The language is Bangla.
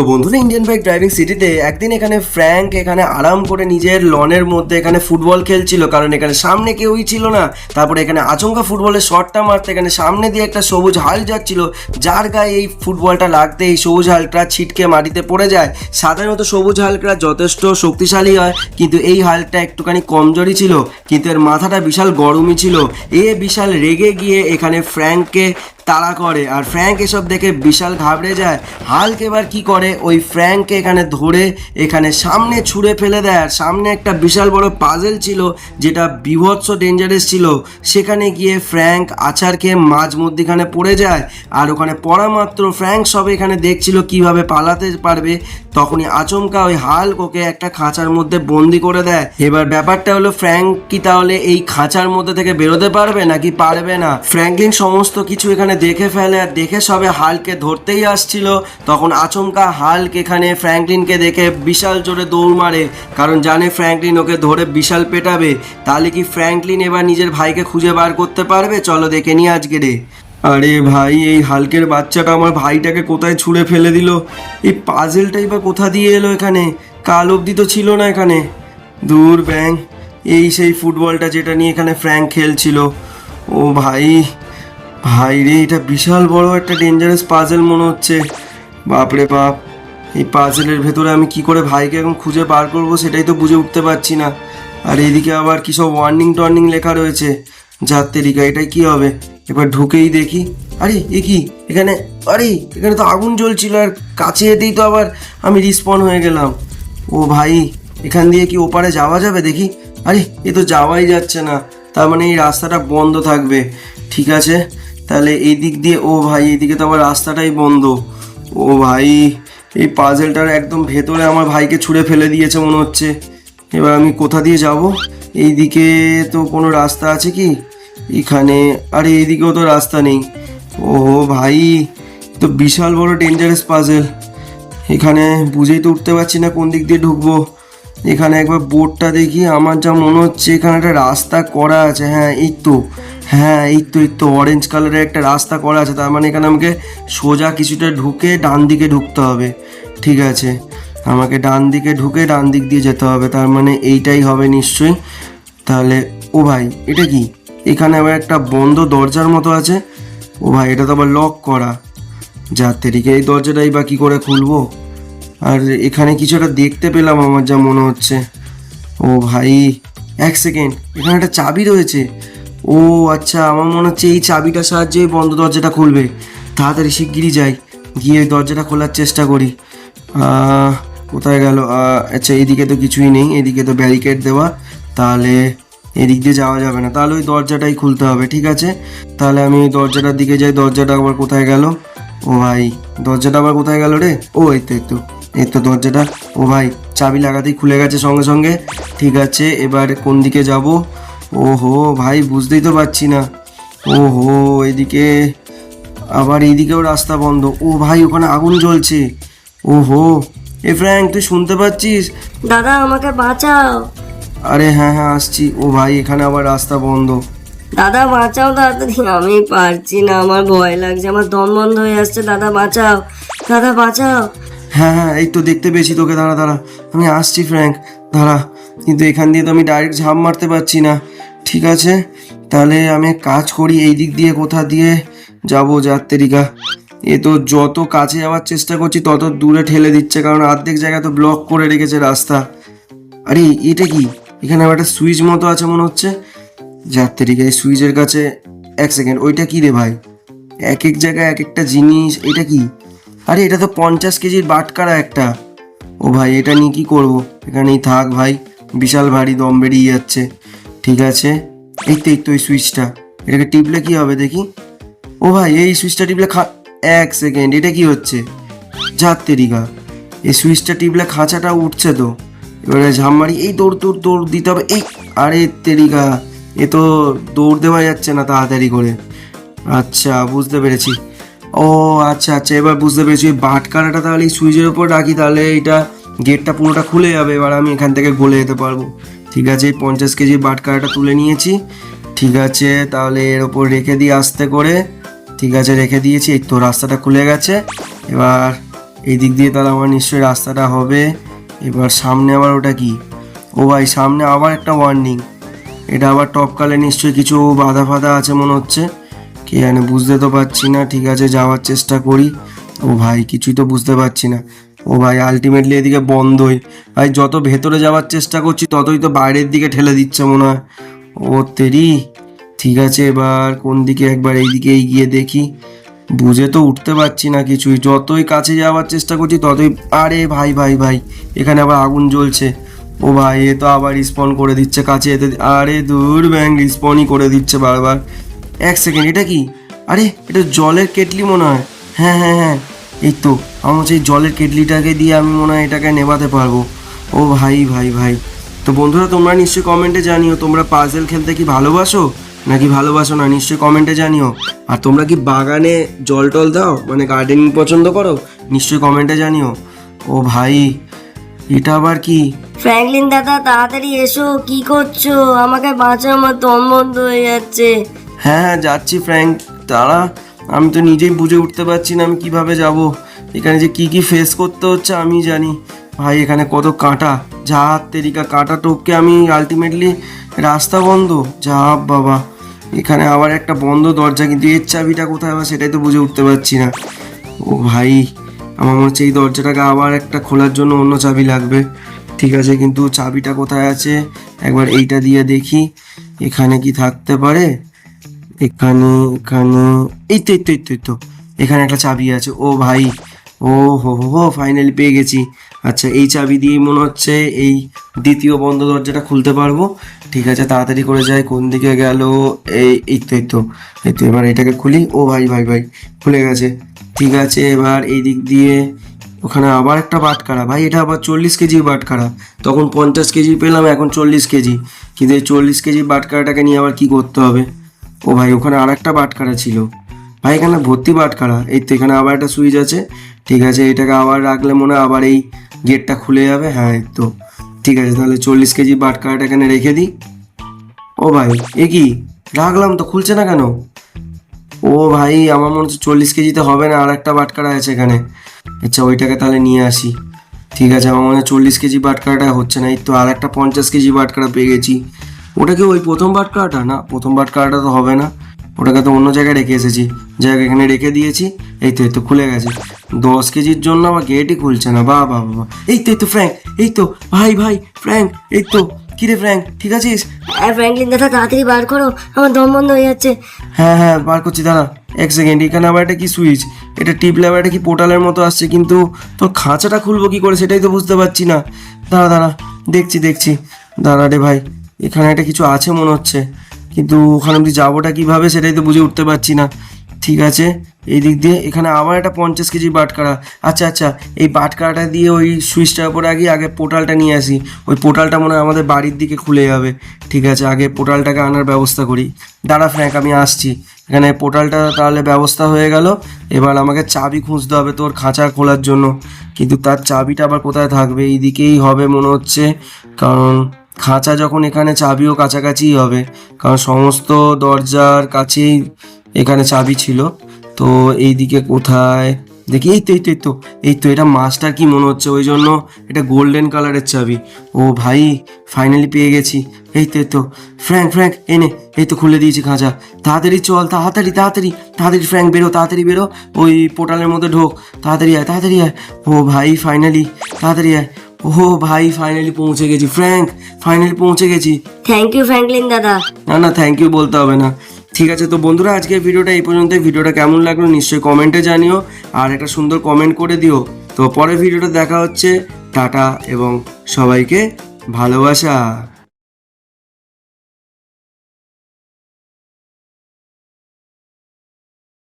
তো বন্ধুরা, ইন্ডিয়ান বাইক ড্রাইভিং সিটিতে একদিন এখানে ফ্র্যাঙ্ক এখানে আরাম করে নিজের লনের মধ্যে এখানে ফুটবল খেলছিল, কারণ এখানে সামনে কেউই ছিল না। তারপরে এখানে আচমকা ফুটবলের শটটা মারতে এখানে সামনে দিয়ে একটা সবুজ হাল যাচ্ছিল, যার গায়ে এই ফুটবলটা লাগতে এই সবুজ হালকটা ছিটকে মাটিতে পড়ে যায়। সাধারণত সবুজ হালকরা যথেষ্ট শক্তিশালী হয়, কিন্তু এই হালকটা একটুখানি কমজোরি ছিল, কিন্তু এর মাথাটা বিশাল গরমই ছিল। এ বিশাল রেগে গিয়ে এখানে ফ্র্যাঙ্ককে তাড়া করে, আর ফ্র্যাঙ্ক এসব দেখে বিশাল ঘাবড়ে যায়। হাল্ক এবার কি করে, ওই ফ্র্যাঙ্ককে এখানে ধরে এখানে সামনে ছুঁড়ে ফেলে দেয়। আর সামনে একটা বিশাল বড় পাজেল ছিল, যেটা বিভৎস ডেঞ্জারাস ছিল। সেখানে গিয়ে ফ্র্যাঙ্ক আছাড় খেয়ে মাঝ মধ্যিখানে পড়ে যায়। আর ওখানে পড়া মাত্র ফ্র্যাঙ্ক সব এখানে দেখছিল কিভাবে পালাতে পারবে, তখনই আচমকা ওই হাল্ক ওকে একটা খাঁচার মধ্যে বন্দি করে দেয়। এবার ব্যাপারটা হলো, ফ্র্যাঙ্ক কি তাহলে এই খাঁচার মধ্যে থেকে বেরোতে পারবে নাকি পারবে না? ফ্র্যাঙ্কলিন সমস্ত কিছু এখানে দেখে ফেলে, আর দেখে সবে হাল্ককে ধরতেই আসছিল, তখন আচমকা হাল্ক এখানে ফ্র্যাঙ্কলিনকে দেখে বিশাল জোরে দৌড় মারে, কারণ জানে ফ্র্যাঙ্কলিন ওকে ধরে বিশাল পেটাবে। তাহলে কি ফ্র্যাঙ্কলিন এবার নিজের ভাইকে খুঁজে বার করতে পারবে? চলো দেখে নি আজকে রে। আরে ভাই, এই হাল্কের বাচ্চাটা আমার ভাইটাকে কোথায় ছুঁড়ে ফেলে দিল? এই পাজেলটাই বা কোথা দিয়ে এলো এখানে? কাল অবধি তো ছিল না এখানে। দূর ব্যাং, এই সেই ফুটবলটা যেটা নিয়ে এখানে ফ্র্যাঙ্ক খেলছিল। ও ভাই, ভাই রে, এটা বিশাল বড় একটা ডেঞ্জারাস পাজেল মনে হচ্ছে। বাপরে বাপ, এই পাজেলের ভেতরে আমি কি করে ভাইকে এখন খুঁজে বার করবো সেটাই তো বুঝে উঠতে পারছি না। আর এদিকে আবার কি সব ওয়ার্নিং টর্নিং লেখা রয়েছে। যাত্রীরা, এটাই কি হবে? এবার ঢুকেই দেখি, আরে এ কি এখানে? আরে এখানে তো আগুন জ্বলছিল, আর কাছে যেতেই তো আবার আমি রিস্পন হয়ে গেলাম। ও ভাই, এখান দিয়ে কি ওপারে যাওয়া যাবে দেখি? আরে এ তো যাওয়াই যাচ্ছে না, তার মানে এই রাস্তাটা বন্ধ থাকবে। ঠিক আছে, তাহলে এই দিক দিয়ে, ও ভাই এইদিকে তো আবার রাস্তাটাই বন্ধ। ও ভাই, এই পাজেলটার একদম ভেতরে আমার ভাইকে ছুঁড়ে ফেলে দিয়েছে মনে হচ্ছে। এবার আমি কোথা দিয়ে যাব? এই দিকে তো কোনো রাস্তা আছে কি এখানে? আরে এইদিকেও তো রাস্তা নেই। ও ভাই, তো বিশাল বড় ডেঞ্জারাস পাজেল। এখানে বুঝেই তো উঠতে পারছি না কোন দিক দিয়ে ঢুকবো। এখানে একবার বোর্ডটা দেখি, আমার যা মনে হচ্ছে এখানে একটা রাস্তা করা আছে। হ্যাঁ এই তো, হ্যাঁ এই তো অরেঞ্জ কালারের একটা রাস্তা করা আছে। তার মানে এখানে আমাকে সোজা কিছুটা ঢুকে ডান দিকে ঢুকতে হবে। ঠিক আছে, আমাকে ডান দিকে ঢুকে ডান দিক দিয়ে যেতে হবে, তার মানে এইটাই হবে নিশ্চয়ই। তাহলে ও ভাই, এটা কি? এখানে আবার একটা বন্ধ দরজার মতো আছে। ও ভাই, এটা তো আবার লক করা। যাত্রীকে এই দরজাটাই বা কী করে খুলবো? আর এখানে কিছু একটা দেখতে পেলাম আমার যা মনে হচ্ছে। ও ভাই, এক সেকেন্ড, এখানে একটা চাবি রয়েছে। ও আচ্ছা, আমার মনে হচ্ছে এই চাবিটার সাহায্যে বন্ধ দরজাটা খুলবে। তাড়াতাড়ি শিগগিরই যাই, গিয়ে দরজাটা খোলার চেষ্টা করি। কোথায় গেল? আচ্ছা, এদিকে তো কিছুই নেই, এদিকে তো ব্যারিকেড দেওয়া, তাহলে এদিক দিয়ে যাওয়া যাবে না, তাহলে ওই দরজাটাই খুলতে হবে। ঠিক আছে, তাহলে আমি ওই দরজাটার দিকে যাই। দরজাটা আবার কোথায় গেল? ও ভাই, দরজাটা আবার কোথায় গেল রে? ও এই তো দরজাটা। ও ভাই, চাবি লাগাতেই খুলে গেছে সঙ্গে সঙ্গে। ঠিক আছে, এবার কোন দিকে যাব? ওহো ভাই, বুঝতেই তো পারছি না। ওহো, এদিকে আবার এইদিকেও রাস্তা বন্ধ। ও ভাই, ওখানে আগুন জ্বলছে। ওহো, এ ফ্র্যাঙ্ক, তুই শুনতে পাচ্ছিস? দাদা আমাকে বাঁচাও। আরে হ্যাঁ হ্যাঁ, আসছি। ও ভাই, এখানে আবার রাস্তা বন্ধ। দাদা বাঁচাও তাড়াতাড়ি, আমি পারছি না, আমার ভয় লাগছে, আমার দম বন্ধ হয়ে আসছে। দাদা বাঁচাও, দাদা বাঁচাও। হ্যাঁ হ্যাঁ, এই তো দেখতে পেয়েছি তোকে। দাঁড়া দাঁড়া, আমি আসছি ফ্র্যাঙ্ক, দাঁড়া। কিন্তু এখান দিয়ে তো আমি ডাইরেক্ট ঝাঁপ মারতে পারছি না। ঠিক আছে, তাহলে আমি এক কাজ করি, এই দিক দিয়ে কোথা দিয়ে যাবো? যাত্রীকা, এ তো যত কাছে যাওয়ার চেষ্টা করছি তত দূরে ঠেলে দিচ্ছে, কারণ অর্ধেক জায়গা তো ব্লক করে রেখেছে রাস্তা। আরে এটা কি? এখানে আবার একটা সুইচ মতো আছে মনে হচ্ছে। যাত্রীকা, এই সুইচের কাছে, এক সেকেন্ড, ওইটা কি রে ভাই? এক এক জায়গায় এক একটা জিনিস, এটা কি? আরে এটা তো 50 কেজির বাটকারা একটা। ও ভাই, এটা নিয়ে কী করবো? এখানেই থাক ভাই, বিশাল ভারী, দম বেরিয়ে যাচ্ছে। ঠিক আছে, এই তো এই সুইচটা, এটাকে টিপলে কি হবে দেখি? ও ভাই, এই সুইচটা টিপলে এক সেকেন্ড, এটা কি হচ্ছে? যাত্রীকা, এই সুইচটা টিপলে খাঁচাটা উঠছে তো। এবারে ঝাম মারি, এই দৌড় দিতে হবে। এই, আরে তেরিকা, এ তো দৌড় দেওয়া যাচ্ছে না তাড়াতাড়ি করে। আচ্ছা, বুঝতে পেরেছি। ও আচ্ছা আচ্ছা, এবার বুঝতে পেরেছি। ওই বাটকারাটা তাহলে এই সুইচের ওপর রাখি, তাহলে এইটা গেটটা পুরোটা খুলে যাবে, এবার আমি এখান থেকে গলে যেতে পারবো। ঠিক আছে, এই 50 কেজির বাটকারাটা তুলে নিয়েছি। ঠিক আছে, তাহলে এর ওপর রেখে দিই আস্তে করে। ঠিক আছে, রেখে দিয়েছি। এই তো রাস্তাটা খুলে গেছে। এবার এই দিক দিয়ে তাহলে আমার নিশ্চয়ই রাস্তাটা হবে। এবার সামনে আবার ওটা কি? ও ভাই, সামনে আবার একটা ওয়ার্নিং। এটা আবার টপকালে নিশ্চয়ই কিছু বাধা ফাধা আছে মনে হচ্ছে, কি জানে, বুঝতে তো পারছি না। ঠিক আছে, যাওয়ার চেষ্টা করি। ও ভাই, কিছুই তো বুঝতে পারছি না। ও ভাই, আলটিমেটলি এদিকে বন্ধই। ভাই, যত ভেতরে যাওয়ার চেষ্টা করছি ততই তো বাইরের দিকে ঠেলে দিচ্ছে মনে হয়। ও তেরি। ঠিক আছে, এবার কোন দিকে, একবার এইদিকে এগিয়ে দেখি। বুঝে তো উঠতে পারছি না কিছুই, যতই কাছে যাওয়ার চেষ্টা করছি ততই। আরে ভাই ভাই ভাই, এখানে আবার আগুন জ্বলছে। ও ভাই, এ তো আবার রিস্পন করে দিচ্ছে কাছে এতে। আরে দূর ব্যাং, রিস্পনই করে দিচ্ছে বারবার। এক সেকেন্ড, এটা কি? আরে এটা জলের কেটলি মনে হয়। হ্যাঁ হ্যাঁ হ্যাঁ, এই তো আমার হচ্ছে এই জলের কেটলিটাকে দিয়ে আমি মনে হয় এটাকে নেভাতে পারবো। ও ভাই ভাই ভাই। তো বন্ধুরা, তোমরা নিশ্চয়ই কমেন্টে জানিও তোমরা পাজেল খেলতে কি ভালোবাসো নাকি ভালোবাসো না, নিশ্চয়ই কমেন্টে জানিও। আর তোমরা কি বাগানে জল টল দাও, মানে গার্ডেনিং পছন্দ করো, নিশ্চয়ই কমেন্টে জানিও। ও ভাই, এটা আবার কি? ফ্র্যাঙ্কলিন দাদা তাড়াতাড়ি এসো, কি করছো? আমাকে বাঁচাও, আমার দম বন্ধ হয়ে যাচ্ছে। হ্যাঁ হ্যাঁ, যাচ্ছি ফ্র্যাঙ্ক, তারা। আমি তো নিজেই বুঝে উঠতে পারছি না আমি কিভাবে যাব। এখানে যে কি কি ফেস করতে হচ্ছে আমি জানি। ভাই, এখানে কত কাঁটা, যা তেরিকা, কাঁটা টপকে আমি আলটিমেটলি রাস্তা বন্ধ। যা বাবা, এখানে আবার একটা বন্ধ দরজা, কিন্তু এর চাবিটা কোথায় আবার সেটাই তো বুঝে উঠতে পারছি না। ও ভাই, আমার মনে হচ্ছে এই দরজাটাকে আবার একটা খোলার জন্য অন্য চাবি লাগবে। ঠিক আছে, কিন্তু চাবিটা কোথায় আছে একবার এইটা দিয়ে দেখি। এখানে কি থাকতে পারে? এখানে এখানে এই তো এই তো এই তো এই তো, এখানে একটা চাবি আছে। ও ভাই, ও হো হো হো, ফাইনালি পেয়ে গেছি। আচ্ছা, এই চাবি দিয়েই মনে হচ্ছে এই দ্বিতীয় বন্ধ দরজাটা খুলতে পারবো। ঠিক আছে, তাড়াতাড়ি করে যাই। কোন দিকে গেল? এই এই তো এই তো এই তো, এবার এটাকে খুলি। ও ভাই ভাই ভাই, খুলে গেছে। ঠিক আছে, এবার এই দিক দিয়ে ওখানে আবার একটা বাটখারা। ভাই, এটা আবার 40 কেজির বাটখারা। তখন 50 কেজি পেলাম, এখন 40 কেজি। কিন্তু এই 40 কেজির বাটখারাটাকে নিয়ে আবার কি করতে হবে? ও ভাই, ওখানে আর একটা বাটখারা ছিল। ভাই, এখানে ভর্তি বাটখারা। এই তো, এখানে আবার একটা সুইচ আছে। ঠিক আছে, এটাকে আবার রাখলে মনে হয় আবার এই গেটটা খুলে যাবে। হ্যাঁ, এই তো ঠিক আছে, তাহলে 40 কেজি বাটখারাটা এখানে রেখে দিই। ও ভাই, এ কি? রাখলাম তো, খুলছে না কেন? ও ভাই, আমার মনে হচ্ছে 40 কেজিতে হবে না, আর একটা বাটখারা আছে এখানে। আচ্ছা, ওইটাকে তাহলে নিয়ে আসি। ঠিক আছে, আমার মনে হয় 40 কেজি বাটখারাটা হচ্ছে না। এই তো আর একটা 50 কেজি বাটখারা পেয়ে গেছি। ওটা কি ওই প্রথম বাটখারাটা? না, প্রথম বাটখারাটা তো হবে না, ওটাকে তো অন্য জায়গায় রেখে এসেছি। যাই হোক, এখানে রেখে দিয়েছি। এই তো খুলে গেছে। 10 কেজির জন্য আবার গেটই খুলছে না। বাহ বাহ বাহ, এই তো ফ্র্যাঙ্ক, এই তো ভাই ভাই ফ্র্যাঙ্ক, এই তো। কিরে ফ্র্যাঙ্ক, ঠিক আছিস? হ্যাঁ ফ্র্যাঙ্কলিন দাদা তাড়াতাড়ি বার করো, আমার দম বন্ধ হয়ে যাচ্ছে। হ্যাঁ হ্যাঁ, বার করছি, দাঁড়া এক সেকেন্ড। এখানে আবার একটা কি সুইচ, এটা টিপলে আবার এটা কি পোর্টালের মতো আসছে, কিন্তু তোর খাঁচাটা খুলবো কি করে সেটাই তো বুঝতে পারছি না। দাঁড়া দাঁড়া, দেখছি দেখছি, দাঁড়া রে ভাই। এখানে একটা কিছু আছে মনে হচ্ছে, কিন্তু ওখানে অব্দি যাবোটা কীভাবে সেটাই তো বুঝে উঠতে পারছি না। ঠিক আছে, এই দিক দিয়ে এখানে আবার একটা 50 কেজি বাটখারা। আচ্ছা আচ্ছা, এই বাটখারাটা দিয়ে ওই সুইচটার উপরে আগে পোর্টালটা নিয়ে আসি। ওই পোর্টালটা মনে হয় আমাদের বাড়ির দিকে খুলে যাবে। ঠিক আছে, আগে পোর্টালটাকে আনার ব্যবস্থা করি। দাঁড়া ফ্র্যাঙ্ক, আমি আসছি। এখানে পোর্টালটা তাহলে ব্যবস্থা হয়ে গেল। এবার আমাকে চাবি খুঁজতে হবে তোর খাঁচা খোলার জন্য, কিন্তু তার চাবিটা আবার কোথায় থাকবে? এই দিকেই হবে মনে হচ্ছে, কারণ খাঁচা যখন এখানে, চাবিও কাছাকাছিই হবে, কারণ সমস্ত দরজার কাছেই এখানে চাবি ছিল। তো এই দিকে কোথায় দেখি? এই তো এই তো এই তো এই তো, এটা মাস্টার কি মনে হচ্ছে, ওই জন্য এটা গোল্ডেন কালারের চাবি। ও ভাই, ফাইনালি পেয়ে গেছি। এই তো এই তো, ফ্র্যাঙ্ক ফ্র্যাঙ্ক এনে, এই তো খুলে দিয়েছি খাঁচা। তাড়াতাড়ি চল, তাড়াতাড়ি তাড়াতাড়ি তাড়াতাড়ি ফ্র্যাঙ্ক, বেরো তাড়াতাড়ি, বেরো ওই পোর্টালের মধ্যে ঢোক। তাড়াতাড়ি আয়, তাড়াতাড়ি আয়। ও ভাই ফাইনালি, তাড়াতাড়ি আয়। ও ভাই, ফাইনালি পৌঁছে গেছি ফ্র্যাঙ্ক, ফাইনালি পৌঁছে গেছি। থ্যাংক ইউ ফ্র্যাঙ্কলিন দাদা। না না, থ্যাংক ইউ বলতে হবে না। ঠিক আছে, তো বন্ধুরা, আজকের ভিডিওটা এই পর্যন্ত। ভিডিওটা কেমন লাগলো নিশ্চয়ই কমেন্টে জানিও, আর একটা সুন্দর কমেন্ট করে দিও। তো পরের ভিডিওটা দেখা হচ্ছে। টাটা এবং সবাইকে ভালোবাসা।